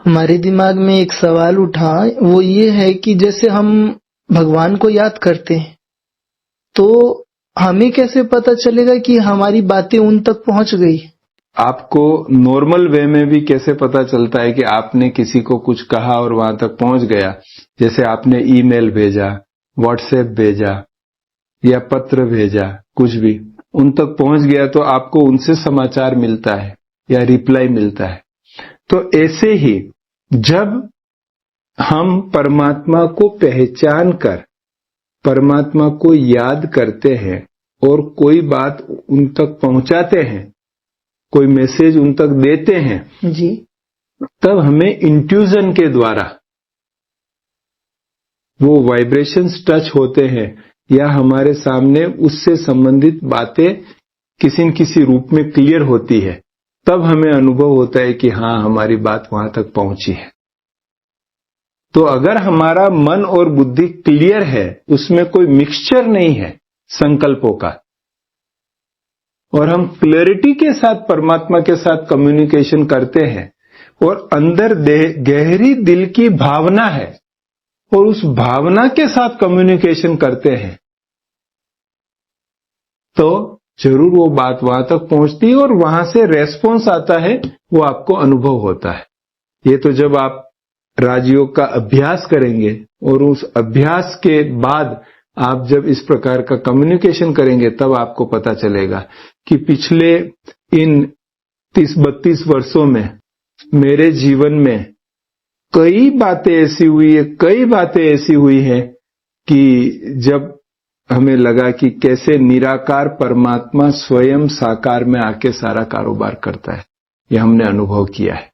हमारे दिमाग में एक सवाल उठा, वो ये है कि जैसे हम भगवान को याद करते हैं तो हमें कैसे पता चलेगा कि हमारी बातें उन तक पहुंच गई? आपको नॉर्मल वे में भी कैसे पता चलता है कि आपने किसी को कुछ कहा और वहां तक पहुंच गया? जैसे आपने ईमेल भेजा, व्हाट्सएप भेजा या पत्र भेजा, कुछ भी उन तक पहुंच गया तो आपको उनसे समाचार मिलता है या रिप्लाई मिलता है। तो ऐसे ही जब हम परमात्मा को पहचान कर परमात्मा को याद करते हैं और कोई बात उन तक पहुंचाते हैं, कोई मैसेज उन तक देते हैं जी, तब हमें इंट्यूजन के द्वारा वो वाइब्रेशंस टच होते हैं या हमारे सामने उससे संबंधित बातें किसी न किसी रूप में क्लियर होती है, तब हमें अनुभव होता है कि हाँ, हमारी बात वहां तक पहुंची है। तो अगर हमारा मन और बुद्धि क्लियर है, उसमें कोई मिक्सचर नहीं है संकल्पों का, और हम क्लैरिटी के साथ परमात्मा के साथ कम्युनिकेशन करते हैं और अंदर गहरी दिल की भावना है और उस भावना के साथ कम्युनिकेशन करते हैं, तो जरूर वो बात वहां तक पहुंचती है और वहां से रेस्पॉन्स आता है, वो आपको अनुभव होता है। ये तो जब आप राजयोग का अभ्यास करेंगे और उस अभ्यास के बाद आप जब इस प्रकार का कम्युनिकेशन करेंगे तब आपको पता चलेगा कि पिछले इन 30-32 वर्षों में मेरे जीवन में कई बातें ऐसी हुई है कि जब हमें लगा कि कैसे निराकार परमात्मा स्वयं साकार में आके सारा कारोबार करता है, ये हमने अनुभव किया है।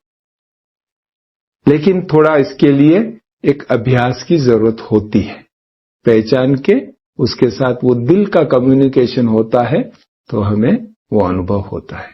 लेकिन थोड़ा इसके लिए एक अभ्यास की जरूरत होती है, पहचान के उसके साथ वो दिल का कम्युनिकेशन होता है तो हमें वो अनुभव होता है।